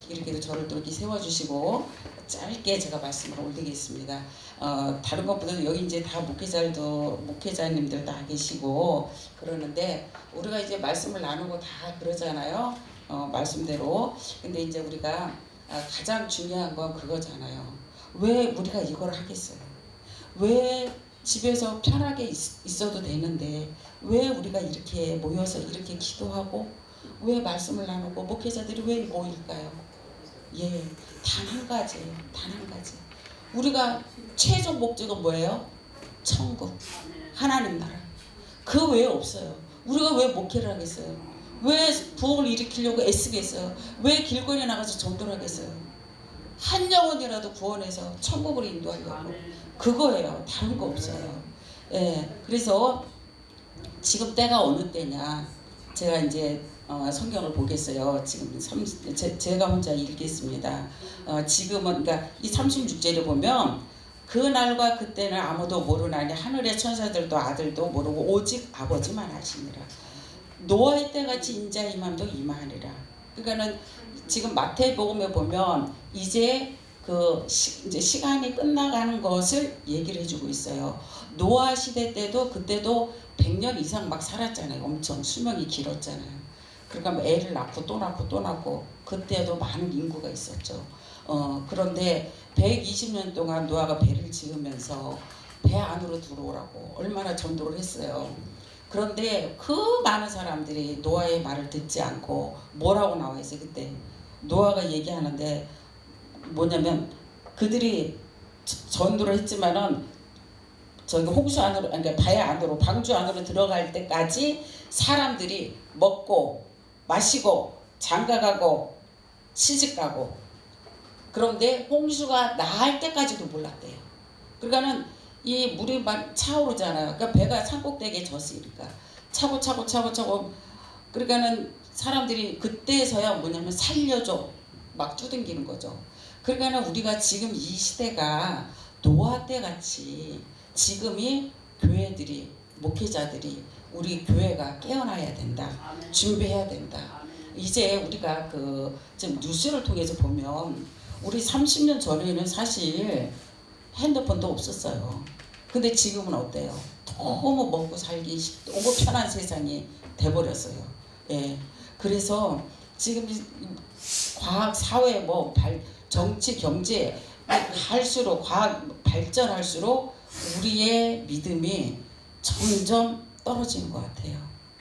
이렇게 저를 또 이렇게 세워주시고 짧게 제가 말씀을 올리겠습니다. 다른 것보다도 여기 이제 다 목회자님들 다 계시고 그러는데 우리가 이제 말씀을 나누고 다 그러잖아요. 말씀대로. 근데 이제 우리가 가장 중요한 건 그거잖아요. 왜 우리가 이걸 하겠어요? 왜 집에서 편하게 있어도 되는데 왜 우리가 이렇게 모여서 이렇게 기도하고 왜 말씀을 나누고 목회자들이 왜 모일까요? 예, 단 한 가지예요. 단 한 가지. 우리가 최종 목적은 뭐예요? 천국, 하나님 나라. 그 외에 없어요. 우리가 왜 목회를 하겠어요? 왜 부흥을 일으키려고 애쓰겠어요? 왜 길거리에 나가서 전도를 하겠어요? 한 영혼이라도 구원해서 천국으로 인도하려고. 그거예요. 다른 거 없어요. 예, 그래서 지금 때가 어느 때냐. 제가 이제 성경을 보겠어요. 지금 제가 혼자 읽겠습니다. 지금은 그러니까 이 36절에 보면 그날과 그때는 아무도 모르나니 하늘의 천사들도 아들도 모르고 오직 아버지만 아시니라. 노아의 때같이 인자 임함도 임하니라. 그러니까는 지금 마태복음에 보면 이제 이제 시간이 끝나가는 것을 얘기를 해주고 있어요. 노아 시대 때도 그때도 100년 이상 막 살았잖아요. 엄청 수명이 길었잖아요. 그러니까 뭐 애를 낳고 또 낳고 또 낳고 그때도 많은 인구가 있었죠. 그런데 120년 동안 노아가 배를 지으면서 배 안으로 들어오라고 얼마나 전도를 했어요. 그런데 그 많은 사람들이 노아의 말을 듣지 않고 뭐라고 나와 있어요. 그때 노아가 얘기하는데 뭐냐면 그들이 전도를 했지만은 저기 홍수 안으로, 그러니까 배 안으로, 방주 안으로 들어갈 때까지 사람들이 먹고 마시고 장가가고 시집가고. 그런데 홍수가 나을 때까지도 몰랐대요. 그러니까는 이 물이 막 차오르잖아요. 그러니까 배가 산꼭대기에 졌으니까 차고 그러니까는 사람들이 그때서야 뭐냐면 살려줘 막 두들기는 거죠. 그러니까는 우리가 지금 이 시대가 노아 때 같이 지금이 교회들이 목회자들이 우리 교회가 깨어나야 된다. 준비해야 된다. 이제 우리가 지금 뉴스를 통해서 보면 우리 30년 전에는 사실 핸드폰도 없었어요. 근데 지금은 어때요? 너무 먹고 살기 너무 편한 세상이 돼버렸어요. 예. 그래서 지금 과학, 사회, 정치, 경제 할수록 과학 발전할수록 우리의 믿음이 점점 떨어지는 것 같아요.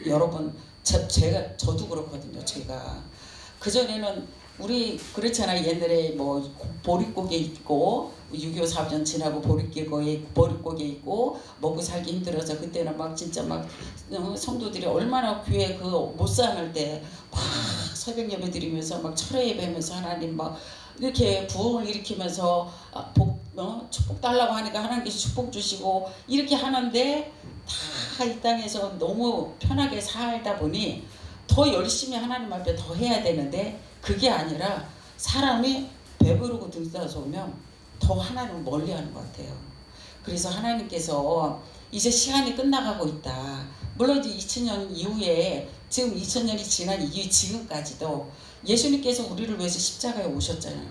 여러분, 저도 그렇거든요. 제가 그전에는 우리 그렇잖아요. 옛날에 뭐 보릿고개 있고 6.25 사전 지나고 보릿고개 있고 먹고 살기 힘들어서 그때는 막 진짜 막 성도들이 얼마나 교회 못 사는 때 막 새벽 예배 드리면서 막 철회 예배하면서 하나님 막 이렇게 부흥을 일으키면서 축복 달라고 하니까 하나님께서 축복 주시고 이렇게 하는데 다 이 땅에서 너무 편하게 살다 보니 더 열심히 하나님 앞에 더 해야 되는데 그게 아니라 사람이 배부르고 등싸서 오면 더 하나님을 멀리하는 것 같아요. 그래서 하나님께서 이제 시간이 끝나가고 있다. 물론 이제 2000년 이후에 지금 2000년이 지난 이후에 지금까지도 예수님께서 우리를 위해서 십자가에 오셨잖아요.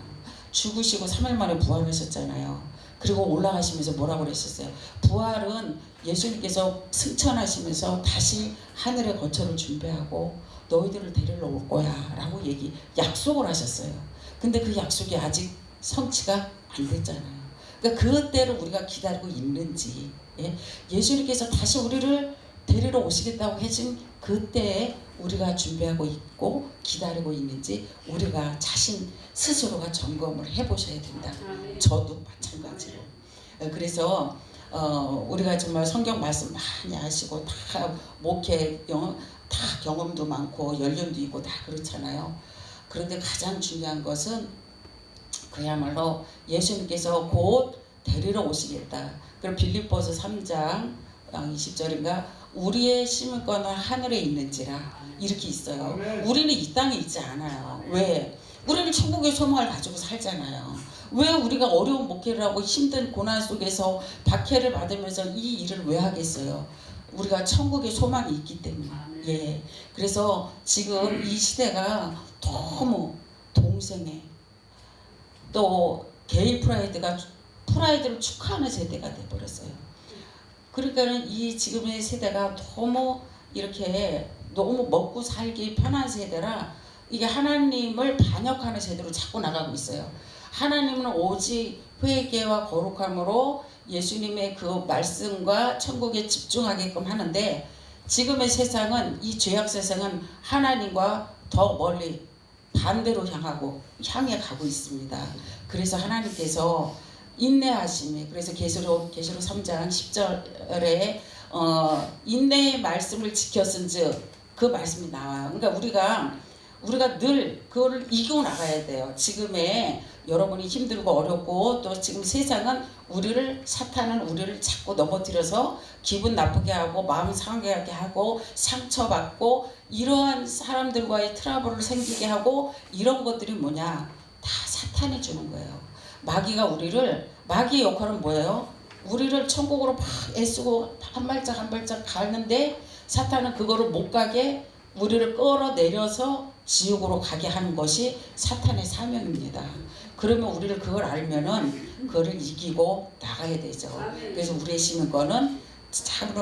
죽으시고 3일 만에 부활하셨잖아요. 그리고 올라가시면서 뭐라고 그러셨어요? 부활은 예수님께서 승천하시면서 다시 하늘의 거처를 준비하고 너희들을 데리러 올 거야 라고 약속을 하셨어요. 근데 그 약속이 아직 성취가 안 됐잖아요. 그러니까 그때를 우리가 기다리고 있는지, 예수님께서 다시 우리를 데리러 오시겠다고 해준 그때에 우리가 준비하고 있고 기다리고 있는지 우리가 자신 스스로가 점검을 해보셔야 된다. 저도 마찬가지로. 그래서 우리가 정말 성경 말씀 많이 하시고 다 목회 다 경험도 많고 연륜도 있고 다 그렇잖아요. 그런데 가장 중요한 것은 그야말로 예수님께서 곧 데리러 오시겠다. 그리고 빌립보서 3장 20절인가 우리의 심을 거는 하늘에 있는지라 이렇게 있어요. 우리는 이 땅에 있지 않아요. 왜? 우리는 천국의 소망을 가지고 살잖아요. 왜 우리가 어려운 목회를 하고 힘든 고난 속에서 박해를 받으면서 이 일을 왜 하겠어요? 우리가 천국의 소망이 있기 때문에. 예. 그래서 지금 이 시대가 너무 고생해. 또 게이 프라이드를 축하하는 세대가 돼버렸어요. 그러니까는 이 지금의 세대가 너무 이렇게 너무 먹고 살기 편한 세대라 이게 하나님을 반역하는 세대로 자꾸 나가고 있어요. 하나님은 오직 회개와 거룩함으로 예수님의 그 말씀과 천국에 집중하게끔 하는데 지금의 세상은 이 죄악 세상은 하나님과 더 멀리 반대로 향해 가고 있습니다. 그래서 하나님께서 인내하심이 그래서 계시록 3장 10절에 인내의 말씀을 지켰은즉 그 말씀이 나와요. 그러니까 우리가 늘 그거를 이기고 나가야 돼요. 지금의 여러분이 힘들고 어렵고 또 지금 세상은 사탄은 우리를 자꾸 넘어뜨려서 기분 나쁘게 하고 마음 상하게 하고 상처받고 이러한 사람들과의 트러블을 생기게 하고 이런 것들이 뭐냐? 다 사탄이 주는 거예요. 마귀의 역할은 뭐예요? 우리를 천국으로 막 애쓰고 한 발짝 한 발짝 가는데 사탄은 그거를 못 가게 우리를 끌어내려서 지옥으로 가게 하는 것이 사탄의 사명입니다. 그러면 우리를 그걸 알면은 그거를 이기고 나가야 되죠. 그래서 우리의 시민권은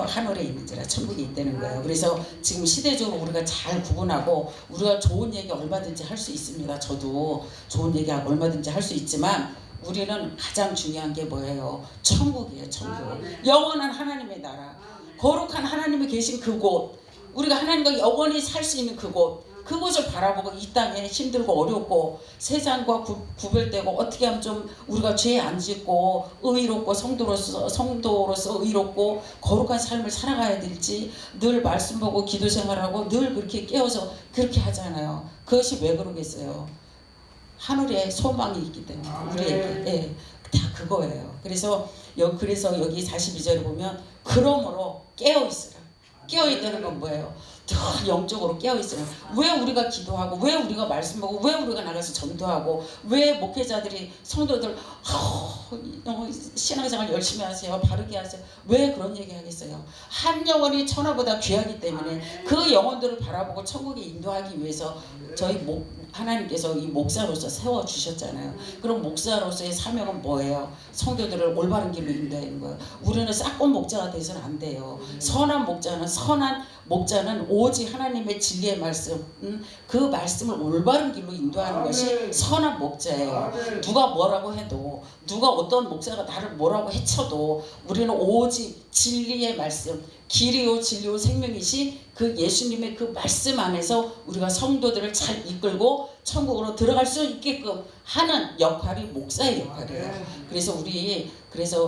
하늘에 있는지라 천국에 있다는 거예요. 그래서 지금 시대적으로 우리가 잘 구분하고 우리가 좋은 얘기 얼마든지 할 수 있습니다. 저도 좋은 얘기 얼마든지 할 수 있지만 우리는 가장 중요한 게 뭐예요? 천국이에요. 천국. 영원한 하나님의 나라. 거룩한 하나님이 계신 그곳. 우리가 하나님과 영원히 살 수 있는 그곳을 바라보고 이 땅에 힘들고 어렵고 세상과 구별되고 어떻게 하면 좀 우리가 죄 안 짓고 의롭고 성도로서 의롭고 거룩한 삶을 살아가야 될지 늘 말씀 보고 기도 생활하고 늘 그렇게 깨워서 그렇게 하잖아요. 그것이 왜 그러겠어요? 하늘에 소망이 있기 때문에 우리에게 다 그거예요. 그래서 여기 42절에 보면 그러므로 깨어있으라. 깨어있다는 건 뭐예요? 더 영적으로 깨어있어요. 왜 우리가 기도하고 왜 우리가 말씀하고 왜 우리가 나가서 전도하고 왜 목회자들이 성도들 신앙생활 열심히 하세요. 바르게 하세요. 왜 그런 얘기 하겠어요? 한 영혼이 천하보다 귀하기 때문에 그 영혼들을 바라보고 천국에 인도하기 위해서 하나님께서 이 목사로서 세워주셨잖아요. 그럼 목사로서의 사명은 뭐예요? 성도들을 올바른 길로 인도하는 거예요. 우리는 싹권 목자가 돼서는 안 돼요. 선한 목자는 오직 하나님의 진리의 말씀, 그 말씀을 올바른 길로 인도하는 것이 선한 목자예요. 누가 뭐라고 해도 누가 어떤 목사가 나를 뭐라고 해쳐도 우리는 오직 진리의 말씀, 길이요 진리요 생명이시 그 예수님의 그 말씀 안에서 우리가 성도들을 잘 이끌고 천국으로 들어갈 수 있게끔 하는 역할이 목사의 역할이에요. 그래서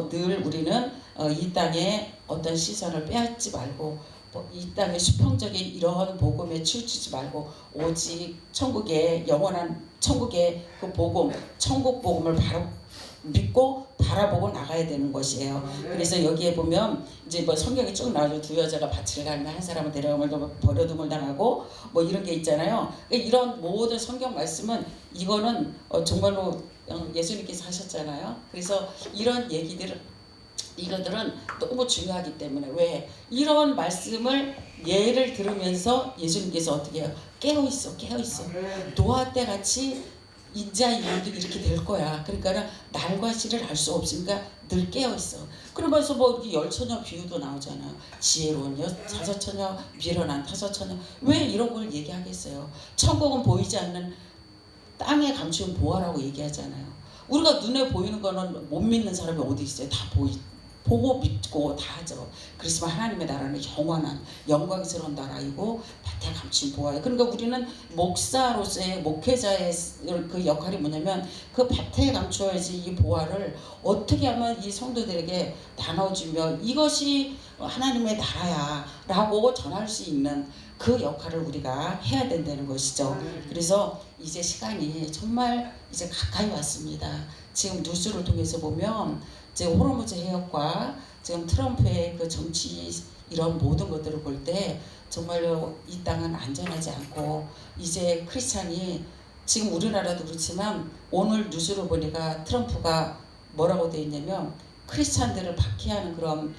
늘 우리는 이 땅에 어떤 시선을 빼앗지 말고 이 땅의 수평적인 이러한 복음에 치우치지 말고 오직 천국의 영원한 천국의 그 복음, 천국 복음을 바로 믿고 바라보고 나가야 되는 것이에요. 그래서 여기에 보면 이제 뭐 성경이 쭉 나와요. 두 여자가 밭을 갈면 한 사람은 데려가면 버려둠을 당하고 뭐 이런 게 있잖아요. 이런 모든 성경 말씀은 이거는 정말로 예수님께서 하셨잖아요. 그래서 이런 이것들은 너무 중요하기 때문에 왜 이런 말씀을 예를 들으면서 예수님께서 어떻게 해요? 깨어있어. 노아 때 같이 인자 이후도 이렇게 될 거야. 그러니까 날과 시를 알 수 없으니까 늘 깨어있어. 그러면서 뭐 이렇게 열처녀 비유도 나오잖아요. 지혜로운 다섯 처녀, 미련한 다섯 처녀. 왜 이런 걸 얘기하겠어요? 천국은 보이지 않는 땅에 감추는 보화라고 얘기하잖아요. 우리가 눈에 보이는 거는 못 믿는 사람이 어디 있어요? 다 보고 믿고 다 하죠. 그렇지만 하나님의 나라는 영원한 영광스러운 나라이고 밭에 감춘 보화예요. 그러니까 우리는 목사로서의 목회자의 그 역할이 뭐냐면 그 밭에 감추어야지 이 보화를 어떻게 하면 이 성도들에게 나눠주며 이것이 하나님의 나라야 라고 전할 수 있는 그 역할을 우리가 해야 된다는 것이죠. 그래서 이제 시간이 정말 이제 가까이 왔습니다. 지금 뉴스를 통해서 보면 이제 호르무즈 해협과 지금 트럼프의 그 정치 이런 모든 것들을 볼 때 정말로 이 땅은 안전하지 않고 이제 크리스찬이 지금 우리나라도 그렇지만 오늘 뉴스를 보니까 트럼프가 뭐라고 돼 있냐면 크리스찬들을 박해하는 그런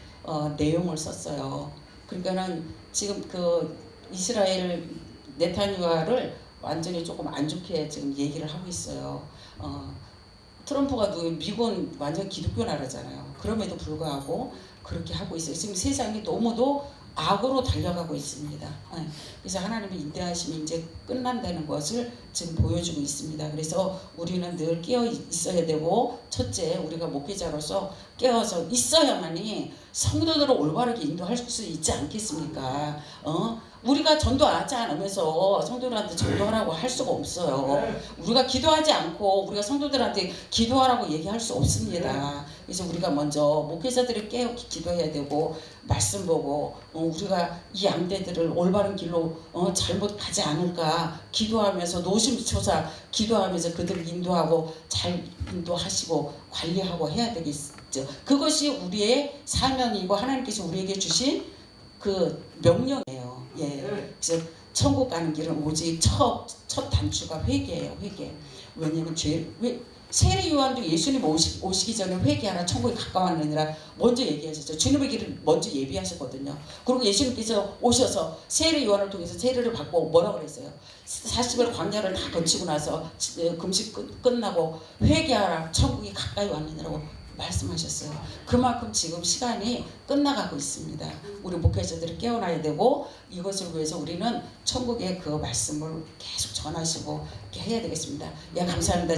내용을 썼어요. 그러니까는 지금 그 이스라엘 네타냐후를 완전히 조금 안 좋게 지금 얘기를 하고 있어요. 트럼프가 미국은 완전 기독교 나라잖아요. 그럼에도 불구하고 그렇게 하고 있어요. 지금 세상이 너무도 악으로 달려가고 있습니다. 그래서 하나님의 인도하심이 이제 끝난다는 것을 지금 보여주고 있습니다. 그래서 우리는 늘 깨어 있어야 되고, 첫째, 우리가 목회자로서 깨어서 있어야만이 성도들을 올바르게 인도할 수 있지 않겠습니까? 우리가 전도하지 않으면서 성도들한테 전도하라고 할 수가 없어요. 우리가 기도하지 않고 우리가 성도들한테 기도하라고 얘기할 수 없습니다. 그래서 우리가 먼저 목회자들을 깨어 기도해야 되고, 말씀 보고 우리가 이 양떼들을 올바른 길로 잘못 가지 않을까 기도하면서, 노심초사 기도하면서 그들을 인도하고 잘 인도하시고 관리하고 해야 되겠죠. 그것이 우리의 사명이고 하나님께서 우리에게 주신 그 명령이에요. 예. 그래서 천국 가는 길은 오직 첫 단추가 회개예요. 회개. 왜냐면 세례 요한도 예수님 오시기 전에 회개하라, 천국에 가까웠느니라 먼저 얘기하셨죠. 주님의 길을 먼저 예비하셨거든요. 그리고 예수님께서 오셔서 세례 요한을 통해서 세례를 받고 뭐라고 그랬어요? 40일 광야를 다 거치고 나서 금식 끝나고 회개하라, 천국이 가까이 왔느니라고 말씀하셨어요. 그만큼 지금 시간이 끝나가고 있습니다. 우리 목회자들이 깨어나야 되고, 이것을 위해서 우리는 천국의 그 말씀을 계속 전하시고 이렇게 해야 되겠습니다. 예, 감사합니다.